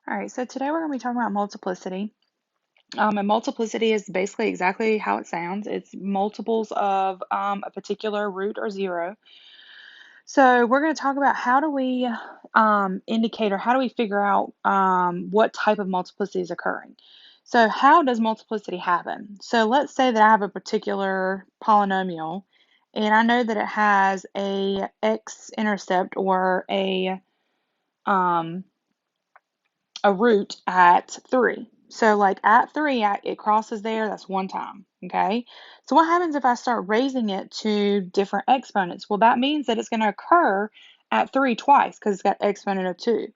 All right, so today we're going to be talking about multiplicity. And multiplicity is basically exactly how it sounds. It's multiples of a particular root or zero. So we're going to talk about how do we indicate or how do we figure out what type of multiplicity is occurring. So how does multiplicity happen? So let's say that I have a particular polynomial and I know that it has a x-intercept or um, a root at 3. So like at 3, it crosses there, that's one time, okay? So what happens if I start raising it to different exponents? Well, that means that it's going to occur at 3 twice because it's got exponent of 2.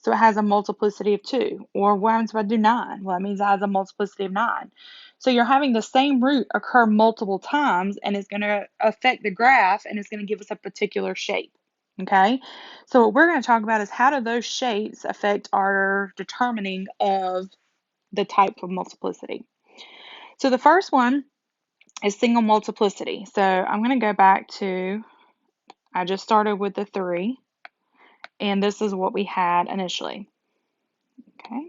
So it has a multiplicity of 2. Or what happens if I do 9? Well, that means it has a multiplicity of 9. So you're having the same root occur multiple times, and it's going to affect the graph, and it's going to give us a particular shape. Okay, so what we're going to talk about is how do those shapes affect our determining of the type of multiplicity. So the first one is single multiplicity. So I'm going to go back to, I just started with the 3, and this is what we had initially. Okay.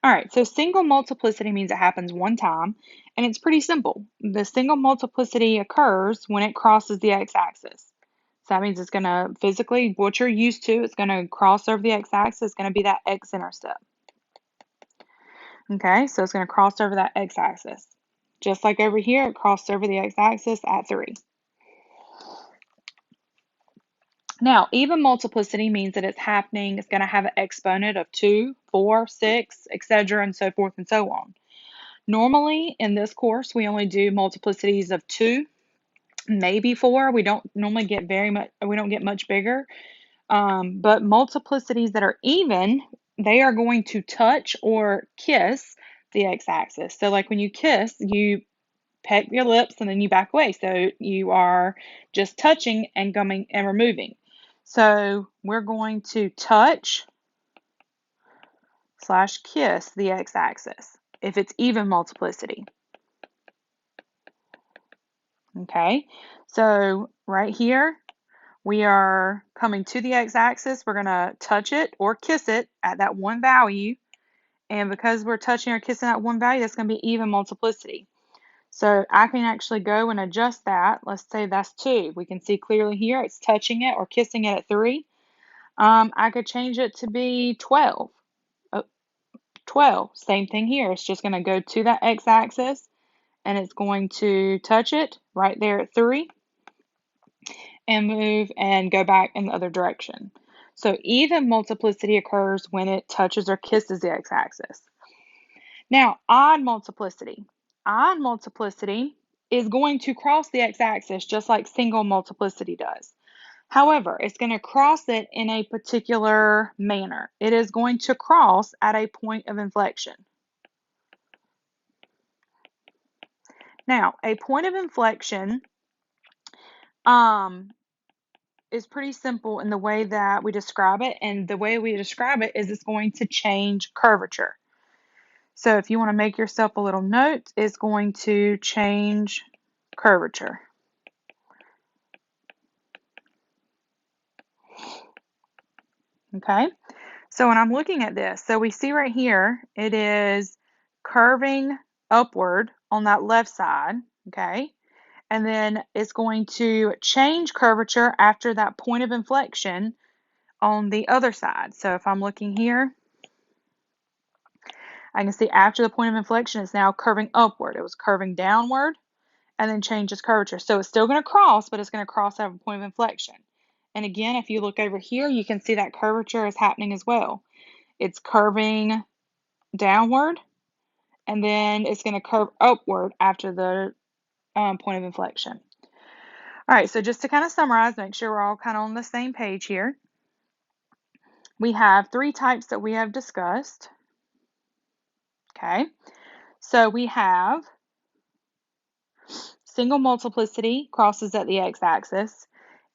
All right, so single multiplicity means it happens one time, and it's pretty simple. The single multiplicity occurs when it crosses the x-axis. So that means it's going to physically, what you're used to, it's going to cross over the x-axis, it's going to be that x-intercept. Okay, so it's going to cross over that x-axis. Just like over here, it crossed over the x-axis at 3. Now, even multiplicity means that it's happening, it's going to have an exponent of 2, 4, 6, etc., and so forth and so on. Normally, in this course, we only do multiplicities of 2, maybe 4. We don't normally get we don't get much bigger. But multiplicities that are even, they are going to touch or kiss the x-axis. So like when you kiss, you peck your lips and then you back away. So you are just touching and coming and removing. So we're going to touch / kiss the x-axis if it's even multiplicity. Okay, so right here, we are coming to the x-axis. We're going to touch it or kiss it at that one value. And because we're touching or kissing at one value, that's going to be even multiplicity. So I can actually go and adjust that. Let's say that's 2. We can see clearly here it's touching it or kissing it at 3. I could change it to be 12. 12, same thing here. It's just going to go to that x-axis and it's going to touch it right there at 3 and move and go back in the other direction. So even multiplicity occurs when it touches or kisses the x-axis. Now, odd multiplicity. Odd multiplicity is going to cross the x-axis just like single multiplicity does. However, it's going to cross it in a particular manner. It is going to cross at a point of inflection. Now, a point of inflection is pretty simple in the way that we describe it, and the way we describe it is it's going to change curvature. So if you want to make yourself a little note, it's going to change curvature. Okay, so when I'm looking at this, so we see right here, it is curving upward on that left side, okay? And then it's going to change curvature after that point of inflection on the other side. So if I'm looking here, I can see after the point of inflection, it's now curving upward. It was curving downward and then changes curvature. So it's still going to cross, but it's going to cross at a point of inflection. And again, if you look over here, you can see that curvature is happening as well. It's curving downward, and then it's going to curve upward after the point of inflection. All right, so just to kind of summarize, make sure we're all kind of on the same page here. We have 3 types that we have discussed. Okay, so we have single multiplicity crosses at the x-axis.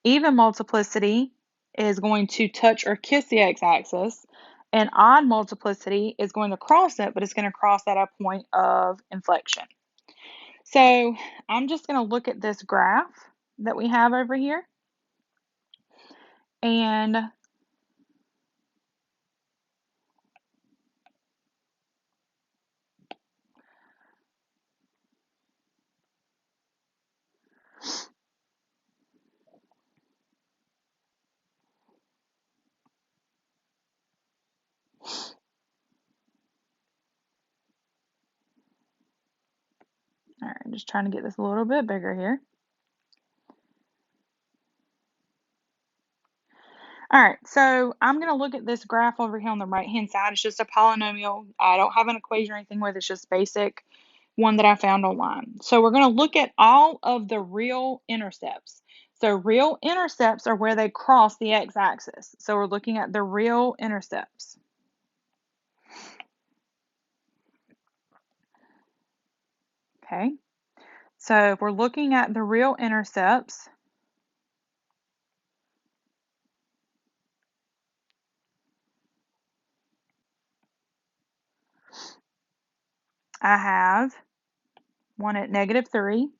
Even multiplicity is going to touch or kiss the x-axis. And odd multiplicity is going to cross it, but it's going to cross at a point of inflection. So I'm just going to look at this graph that we have over here. And All right, just trying to get this a little bit bigger here. All right, so I'm going to look at this graph over here on the right-hand side. It's just a polynomial. I don't have an equation or anything with it. It's just basic one that I found online. So we're going to look at all of the real intercepts. So real intercepts are where they cross the x-axis. So we're looking at the real intercepts. Okay, so if we're looking at the real intercepts, I have one at -3,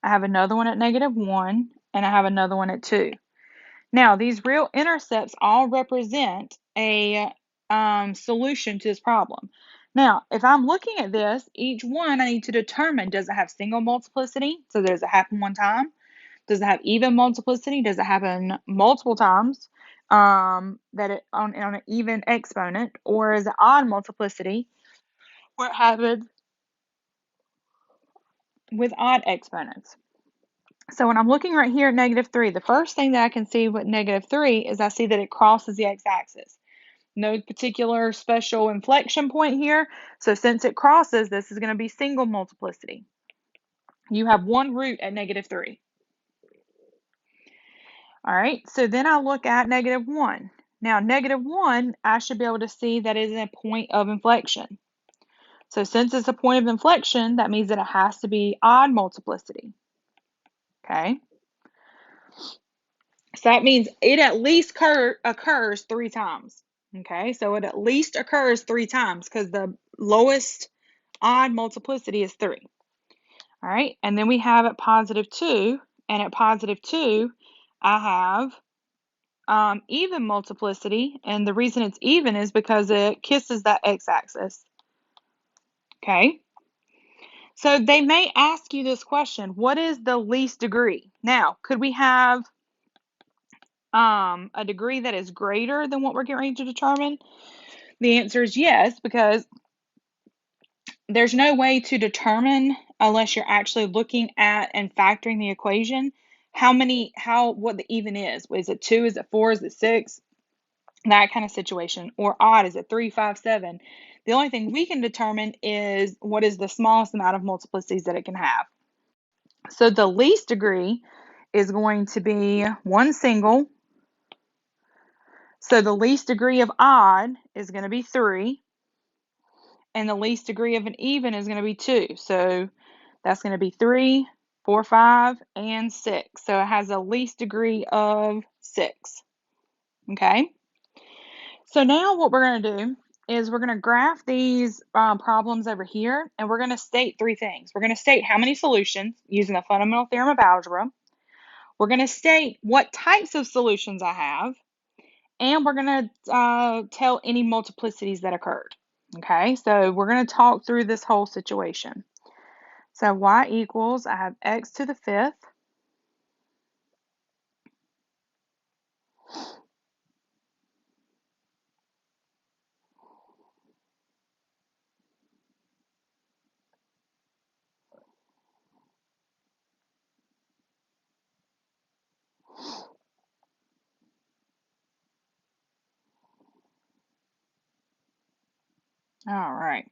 I have another one at -1, and I have another one at 2. Now, these real intercepts all represent a solution to this problem. Now, if I'm looking at this, each one I need to determine, does it have single multiplicity? So does it happen one time? Does it have even multiplicity? Does it happen multiple times that it on an even exponent? Or is it odd multiplicity where it happens with odd exponents? So when I'm looking right here at -3, the first thing that I can see with -3 is I see that it crosses the x-axis. No particular special inflection point here. So since it crosses, this is going to be single multiplicity. You have one root at -3. All right, so then I look at -1. Now, -1, I should be able to see that is a point of inflection. So since it's a point of inflection, that means that it has to be odd multiplicity. Okay. So that means it at least occurs 3 times. Okay, so it at least occurs 3 times because the lowest odd multiplicity is 3. All right, and then we have at +2, and at +2, I have even multiplicity, and the reason it's even is because it kisses that x-axis. Okay, so they may ask you this question, what is the least degree? Now, could we have a degree that is greater than what we're getting ready to determine? The answer is yes, because there's no way to determine, unless you're actually looking at and factoring the equation, what the even is. Is it 2? Is it 4? Is it 6? That kind of situation. Or odd, is it 3, 5, 7? The only thing we can determine is what is the smallest amount of multiplicities that it can have. So the least degree is going to be one single. So the least degree of odd is going to be 3. And the least degree of an even is going to be 2. So that's going to be 3, 4, 5, and 6. So it has a least degree of 6. Okay. So now what we're going to do is we're going to graph these problems over here, and we're going to state 3 things. We're going to state how many solutions using the fundamental theorem of algebra. We're going to state what types of solutions I have, and we're going to tell any multiplicities that occurred. Okay, so we're going to talk through this whole situation. So y equals, I have x to the 5th. All right.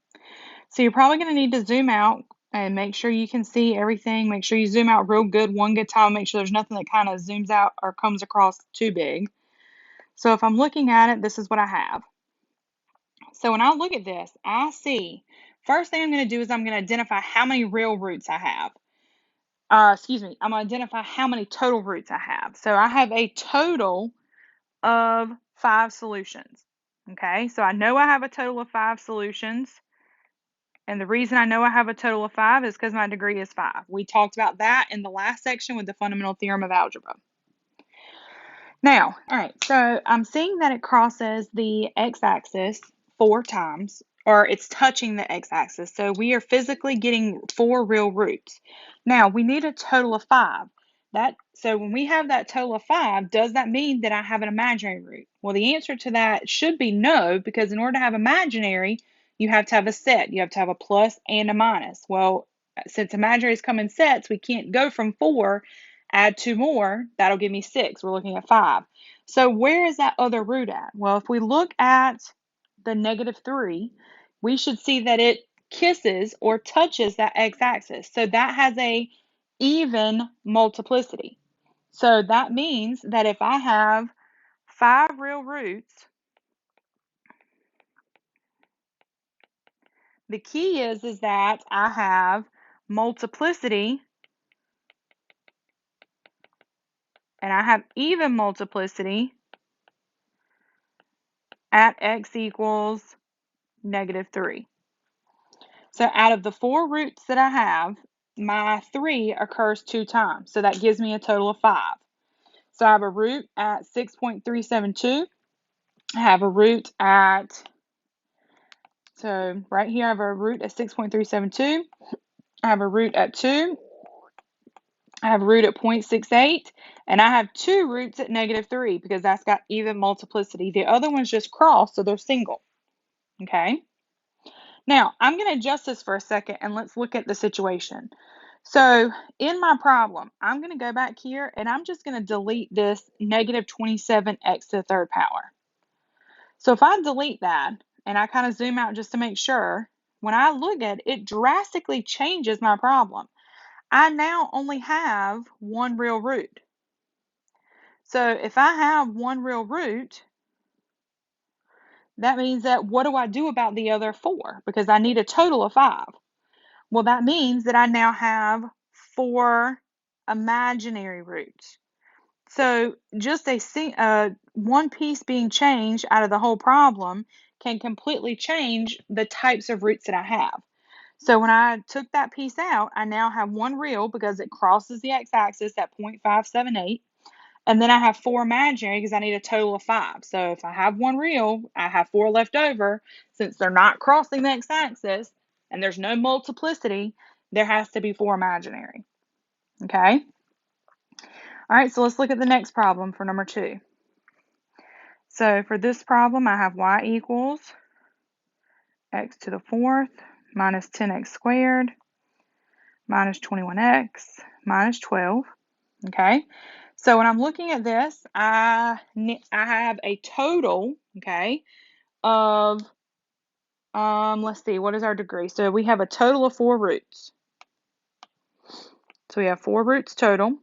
So you're probably going to need to zoom out and make sure you can see everything. Make sure you zoom out real good one good time. Make sure there's nothing that kind of zooms out or comes across too big. So if I'm looking at it, this is what I have. So when I look at this, I see, first thing I'm going to do is I'm going to identify how many real roots I have. I'm going to identify how many total roots I have. So I have a total of 5 solutions. Okay, so I know I have a total of 5 solutions. And the reason I know I have a total of 5 is because my degree is 5. We talked about that in the last section with the fundamental theorem of algebra. Now, all right, so I'm seeing that it crosses the x-axis 4 times, or it's touching the x-axis. So we are physically getting 4 real roots. Now, we need a total of 5. So when we have that total of 5, does that mean that I have an imaginary root? Well, the answer to that should be no, because in order to have imaginary, you have to have a set. You have to have a plus and a minus. Well, since imaginaries come in sets, we can't go from 4, add 2 more, that'll give me 6. We're looking at 5. So where is that other root at? Well, if we look at the -3, we should see that it kisses or touches that x-axis. So that has a even multiplicity. So that means that if I have 5 real roots, the key is that I have multiplicity and I have even multiplicity at x equals -3. So out of the 4 roots that I have, my 3 occurs 2 times. So that gives me a total of 5. So I have a root at 6.372. I have a root at, so right here I have a root at 6.372. I have a root at 2. I have a root at 0.68, and I have 2 roots at -3 because that's got even multiplicity. The other ones just cross, so they're single. Okay? Now, I'm going to adjust this for a second, and let's look at the situation. So, in my problem, I'm going to go back here, and I'm just going to delete this -27x to the third power. So, if I delete that, and I kind of zoom out just to make sure, when I look at it, it drastically changes my problem. I now only have one real root. So if I have one real root, that means that what do I do about the other 4? Because I need a total of 5. Well, that means that I now have 4 imaginary roots. So just one piece being changed out of the whole problem can completely change the types of roots that I have. So when I took that piece out, I now have one real because it crosses the x-axis at 0.578. And then I have 4 imaginary because I need a total of 5. So if I have one real, I have 4 left over. Since they're not crossing the x-axis and there's no multiplicity, there has to be 4 imaginary. Okay? All right, so let's look at the next problem for number 2. So for this problem, I have y equals x to the 4th minus 10x squared minus 21x minus 12. Okay? So when I'm looking at this, I have a total, okay, of, let's see, what is our degree? So we have a total of 4 roots. So we have 4 roots total.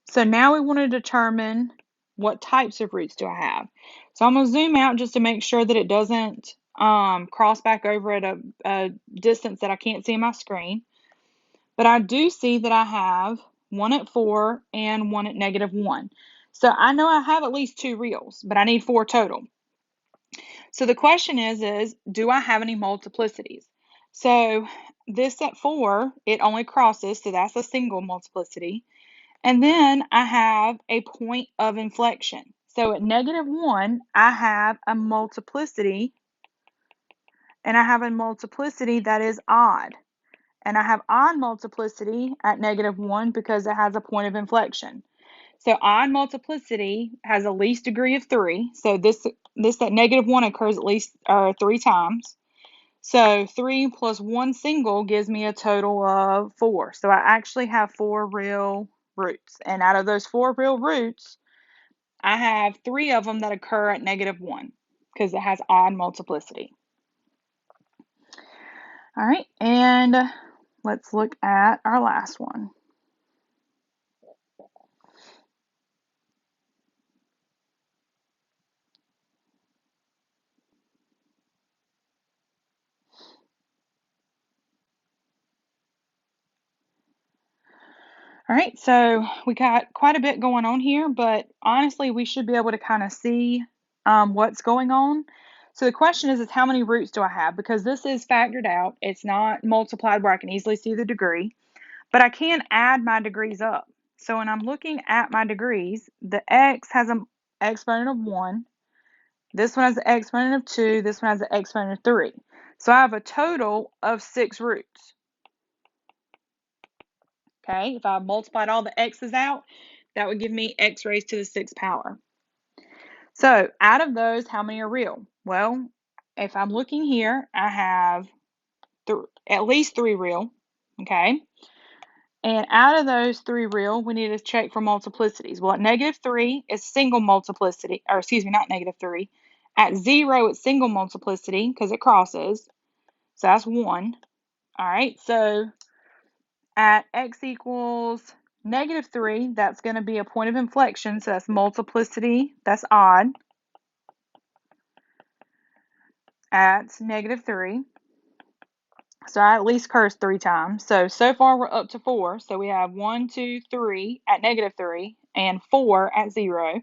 So now we want to determine what types of roots do I have. So I'm going to zoom out just to make sure that it doesn't cross back over at a distance that I can't see on my screen. But I do see that I have one at 4 and one at -1. So I know I have at least 2 reals, but I need 4 total. So the question is do I have any multiplicities? So this at 4, it only crosses, so that's a single multiplicity. And then I have a point of inflection. So at -1, I have a multiplicity, and I have a multiplicity that is odd. And I have odd multiplicity at -1 because it has a point of inflection. So odd multiplicity has a least degree of 3. So this at -1 occurs at least 3 times. So 3 plus 1 single gives me a total of 4. So I actually have 4 real roots. And out of those 4 real roots, I have 3 of them that occur at -1 because it has odd multiplicity. All right, and let's look at our last one. All right, so we got quite a bit going on here, but honestly, we should be able to kind of see what's going on. So the question is how many roots do I have? Because this is factored out. It's not multiplied where I can easily see the degree, but I can add my degrees up. So when I'm looking at my degrees, the x has an exponent of 1. This one has an exponent of 2. This one has an exponent of 3. So I have a total of 6 roots. Okay, if I multiplied all the x's out, that would give me x raised to the 6th power. So out of those, how many are real? Well, if I'm looking here, I have at least 3 real. Okay. And out of those 3 real, we need to check for multiplicities. Well, at -3 is single multiplicity, or excuse me, not -3. At 0, it's single multiplicity because it crosses. So that's 1. All right. So at x equals -3, that's going to be a point of inflection. So that's multiplicity, that's odd, at -3. So I at least cursed 3 times. So far we're up to 4. So we have 1, 2, 3 at -3 and 4 at 0.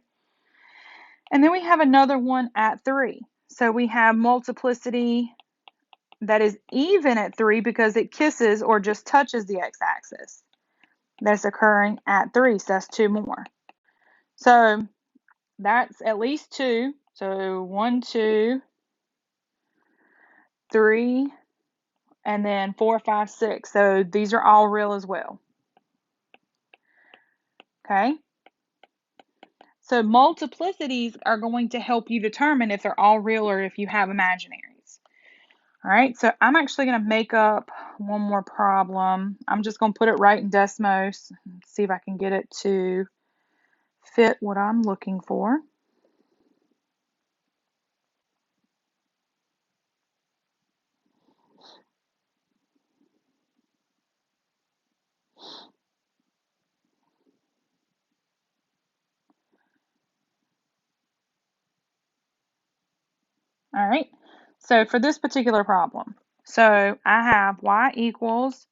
And then we have another one at 3. So we have multiplicity that is even at 3 because it kisses or just touches the x-axis. That's occurring at 3. So that's 2 more. So that's at least 2. So 1, 2, 3, and then 4, 5, 6. So these are all real as well. Okay. So multiplicities are going to help you determine if they're all real or if you have imaginaries. All right, so I'm actually going to make up one more problem. I'm just going to put it right in Desmos and see if I can get it to fit what I'm looking for. All right, so for this particular problem, so I have y equals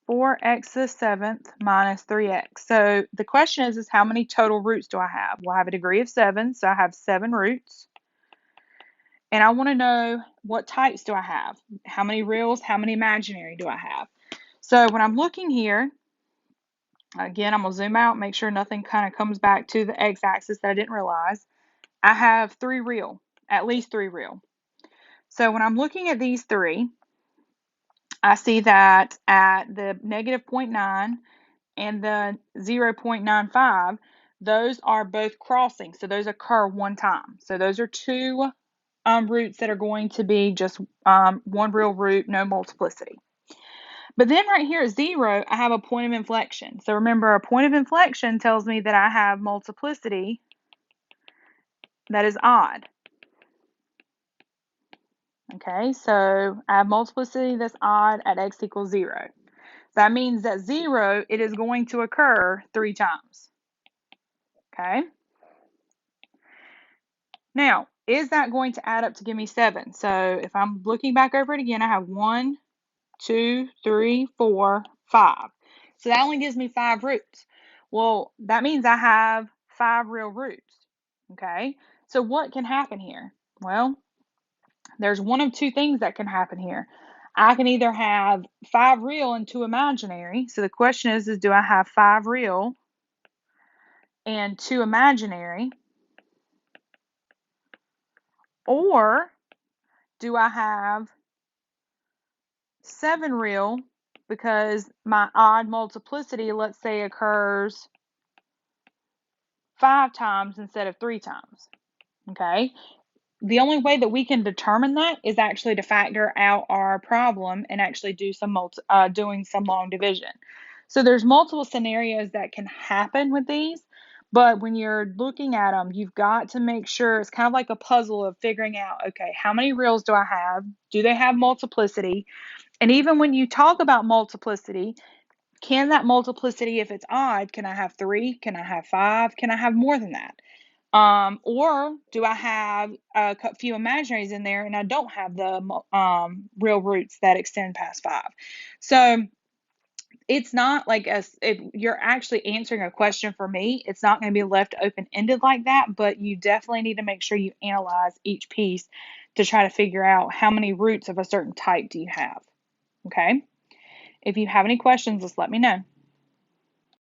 4x to the 7th minus 3x. So the question is how many total roots do I have? Well, I have a degree of 7, so I have 7 roots. And I want to know what types do I have? How many reals, how many imaginary do I have? So when I'm looking here, again, I'm going to zoom out, make sure nothing kind of comes back to the x-axis that I didn't realize. I have 3 real, at least 3 real. So when I'm looking at these 3, I see that at the -0.9 and the 0.95, those are both crossing. So those occur one time. So those are 2 roots that are going to be just 1 real root, no multiplicity. But then right here at 0, I have a point of inflection. So remember, a point of inflection tells me that I have multiplicity that is odd. Okay, so I have multiplicity that's odd at x equals 0. That means that 0, it is going to occur 3 times. Okay. Now, is that going to add up to give me 7? So if I'm looking back over it again, I have 1, 2, 3, 4, 5. So that only gives me 5 roots. Well, that means I have 5 real roots. Okay, so what can happen here? Well, there's one of 2 things that can happen here. I can either have 5 real and 2 imaginary. So the question is do I have 5 real and 2 imaginary? Or do I have 7 real because my odd multiplicity, let's say, occurs 5 times instead of 3 times? Okay. The only way that we can determine that is actually to factor out our problem and actually do some doing some long division. So there's multiple scenarios that can happen with these, but when you're looking at them, you've got to make sure it's kind of like a puzzle of figuring out, okay, how many reals do I have? Do they have multiplicity? And even when you talk about multiplicity, can that multiplicity, if it's odd, can I have 3? Can I have 5? Can I have more than that? Or do I have a few imaginaries in there and I don't have the real roots that extend past 5? So it's not like if you're actually answering a question for me, it's not going to be left open-ended like that, but you definitely need to make sure you analyze each piece to try to figure out how many roots of a certain type do you have. Okay? If you have any questions, just let me know.